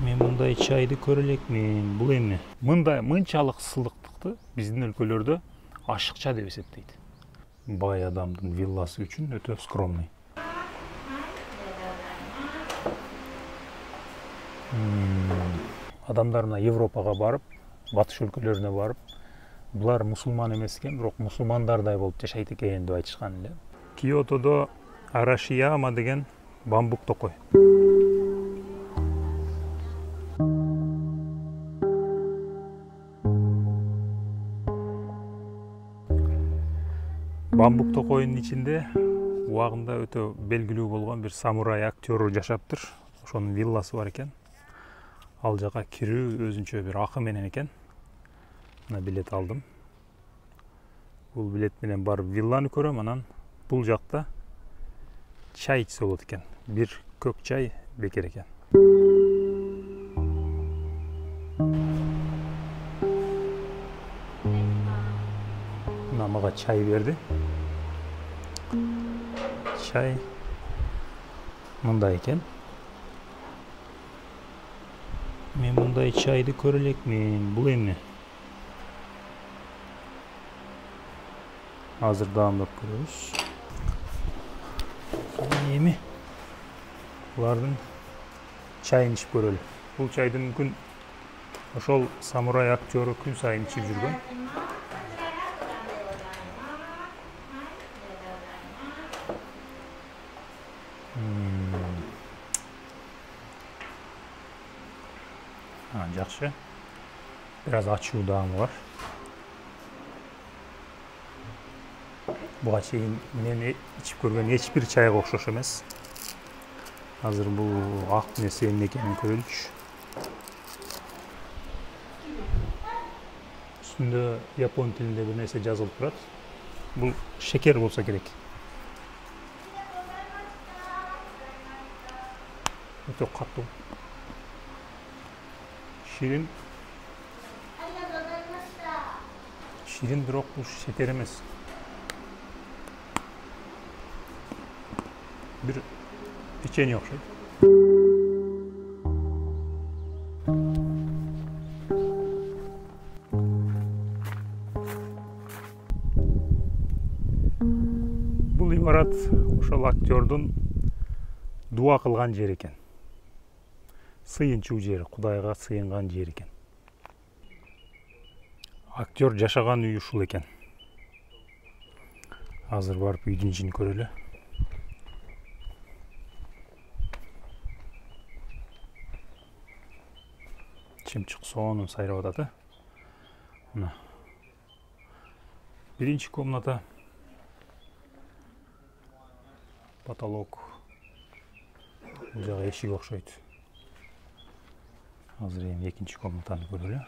Мен мындай чайды көрө элекмин. Бул эми мынчалык сылыктыкты биздин өлкөлөрдө ашыкча деп эсептейт. Бай адамдын вилласы үчүн өтө скромный. Адамдар мына Европага барып, батыш өлкөлөрүнө барып, булар мусулман эмес экен, бирок мусулмандардай болуп жашайт экен деп айтышкан эле. Киотодо Арашияма деген бамбук токой. Бамбук токойдун ичинде убагында өтө белгилүү болгон бир самурай актеру жашаптыр. Ошонун вилласы бар экен. Ал жака кирүү өзүнчө бир акы менен экен. Мына билет алдым. Бул билет менен барып вилланы көрөм, анан бул жакта чай ичсе болот экен. Бир көк чай бекер экен. Мына мага чай берди. Чай мындай экен. Мен мындай чайды көрө элекмин. Бул эми азыр даамдап көрөбүз. Эми булардын чайын ичип көрөлү. Бул чайды мүмкүн ошол самурай актеру күн сайын ичип жүргөн. Жакшы. Biraz ачуу даамы бар. Буга чейин мен ичип көргөн эч бир чайга окшош эмес. Азыр бул ак нерсе эмне экенин көрөлүчү. Үстүндө япон тилинде бир нерсе жазылып турат. Бул шекер болсо керек. Өтө катуу. Şirin. Şirin бирок бул шекер эмес. Бир печенье окшойт. Бул имарат ошол актердун дуа кылган жери экен. Сыйынчуу жери, Кудайга сыйынган жери экен. Актер жашаган үй ушул экен. Азыр барып үйдүн ичин көрөлү. Чымчык сонун сайрап атат. Мына. Биринчи комната. Потолок. Бул жагы эшик окшойт. Азыр эми экинчи комнатаны көрөлү.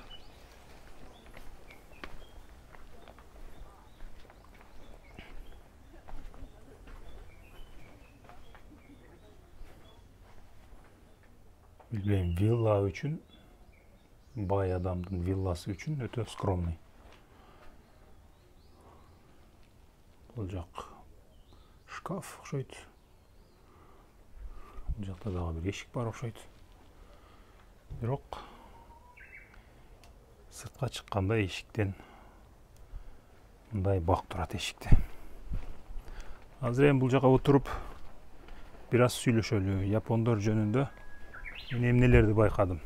Билбейм, вилла үчүн, бай адамдын вилласы үчүн өтө скромный. Бул жак шкаф окшойт. Бул жакта дагы бир эшик бар окшойт. Бирок сыртка чыкканда эшиктен мындай бак турат эшикте. Азыр эми бул жака отуруп бир аз сүйлөшөлү. Япондор жөнүндө мен эмнелерди байкадым.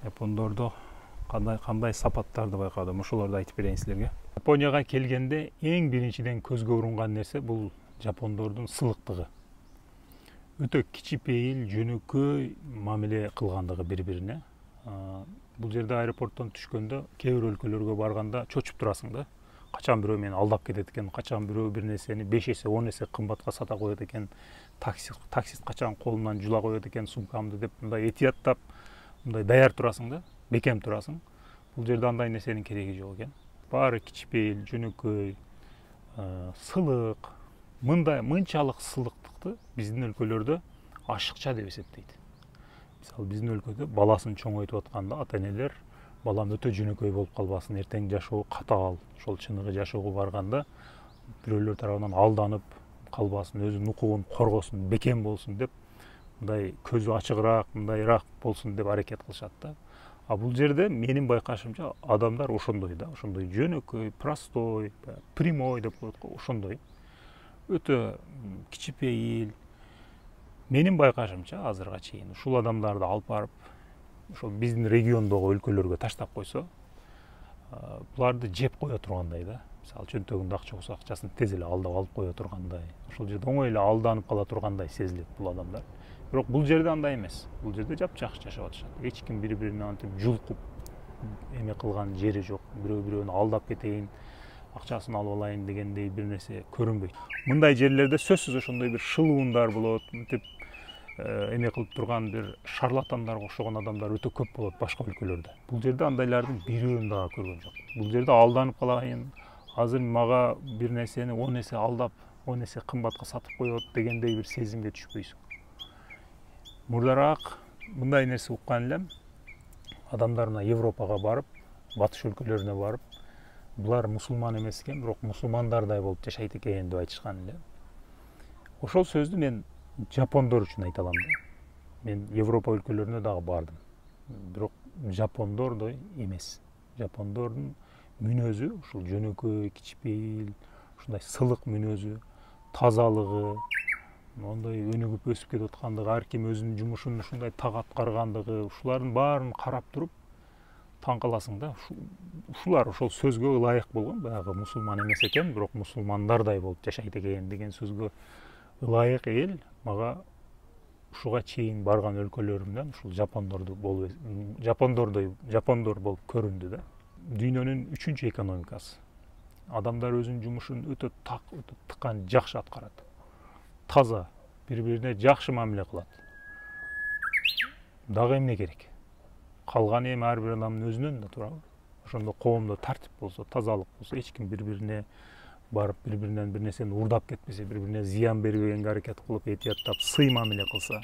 Япондордо кандай сапаттарды байкадым, ошолорду айтып берейин силерге. Японияга келгенде эң биринчиден көзгө урунган нерсе бул жапондордун сылыктыгы. Өтө кичипейил, жөнөкөй мамиле кылгандыгы бири-бирине. Бул жерде аэропорттон түшкөндө кээ бир өлкөлөргө барганда чочуп турасың да. Качан бирөө мени алдап кетет экен, качан бирөө бир нерсени 5 эсе, 10 эсе кымбатка сата коет экен, таксист качан колунан жула коет экен сумкамды деп мындай этияттап, мындай даяр турасың да, бекем турасың. Бул жерде андай нерсенин кереги жок экен. Баары кичипейил, жөнөкөй, сылык, мынчалык сылыктыкты биздин өлкөлөрдө ашыкча деп эсептейт. Мисалы биздин өлкөдө баласын чоңойтуп атканда ата-энелер балам өтө жөнөкөй болуп калбасын, эртең жашоо катаал, ошол чыныгы жашоого барганда бирөөлөр тарабынан алданып калбасын, өзүнүн укугун коргосун, бекем болсун деп мындай көзү ачыгыраак, мындайраак болсун деп аракет кылышат да. А бул жерде менин байкашымча адамдар ошондой да, ошондой жөнөкөй, простой, прямой деп коет го, ошондой. Өтө кичипейил. Менин байкашымча азырга чейин ушул адамдарды алып барып, ошол биздин региондогу өлкөлөргө таштап койсо, буларды жеп кое тургандай да. Мисалы чөнтөгүндө акча болсо акчасын тез эле алдап алып кое тургандай, ошол жерде оңой эле алданып кала тургандай сезилет бул адамдар. Бирок бул жерде андай эмес. Бул жерде жапжакшы жашап атышат. Эч ким бири-бирине антип жулкуп эме кылган жери жок. Бирөө-бирөөнү алдап кетейин, акчасын алып алайын дегендей бир нерсе көрүнбөйт. Мындай жерлерде сөзсүз ошондой бир шылуундар болот, мынтип эме кылып турган бир шарлатандарга окшогон адамдар өтө көп болот башка өлкөлөрдө. Бул жерде андайлардын бирөөнү дагы көргөн жок. Бул жерде алданып калайын, азыр мага бир нерсени 10 эсе алдап, 10 эсе кымбатка сатып коет дегендей бир сезимге түшпөйсүң. Мурдараак мындай нерсе уккан элем. Адамдар мына Европага барып, батыш өлкөлөрүнө барып, булар мусулман эмес экен, бирок мусулмандардай болуп жашайт экен деп айтышкан эле. Ошол сөздү мен жапондор үчүн айта алам да. Мен Европа өлкөлөрүнө дагы бардым. Бирок жапондордой эмес. Жапондордун мүнөзү ушул жөнөкөй, кичипейил, ушундай сылык мүнөзү, тазалыгы, моундай өнүгүп өсүп кетип аткандыгы, ар ким өзүнүн жумушун ушундай так аткаргандыгы, ушулардын баарын карап туруп таң каласың да. Ушулар ошол сөзгө ылайык болгон, баягы мусулман эмес экен, бирок мусулмандардай болуп жашайт экен деген сөзгө ылайык эл мага ушуга чейин барган өлкөлөрүмдөн ушул жапондор болуп көрүндү да. Дүйнөнүн 3-чү экономикасы. Адамдар өзүнүн жумушун өтө так, өтө тыккан, жакшы аткарат. Таза, бири-бирине жакшы мамиле кылат. Дагы эмне керек? Калган эми ар бир адамдын өзүнөн да турабы? Ошондо коомдо тартип болсо, тазалык болсо, эч ким бири-бирине барып, бири-биринен бир нерсени урдап кетпесе, бири-бирине зыян бербегенге аракет кылып, этияттап, сый мамиле кылса.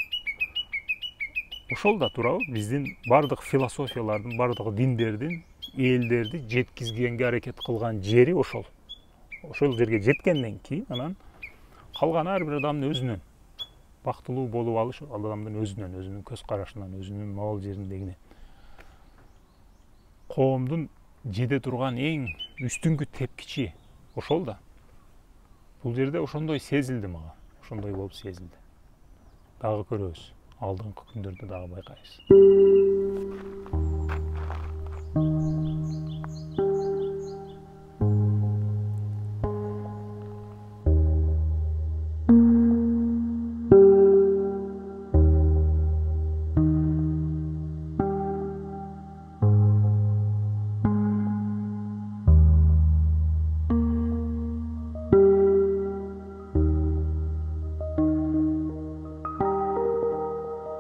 Ошол да турабы? Биздин бардык философиялардын, бардык диндердин элдерди жеткизгенге аракет кылган жери ошол. Ошол жерге жеткенден кийин анан калган ар бир адамдын өзүнөн. Бактылуу болуп алыш ал адамдын өзүнөн, өзүнүн көз карашынан, өзүнүн мал жериндегинен. Коомдун жеде турган эң үстүңкү тепкичи ошол да. Бул жерде ошондой сезилди мага. Ошондой болуп сезилди. Дагы көрөбүз. Алдыңкы күндөрдө дагы байкайбыз.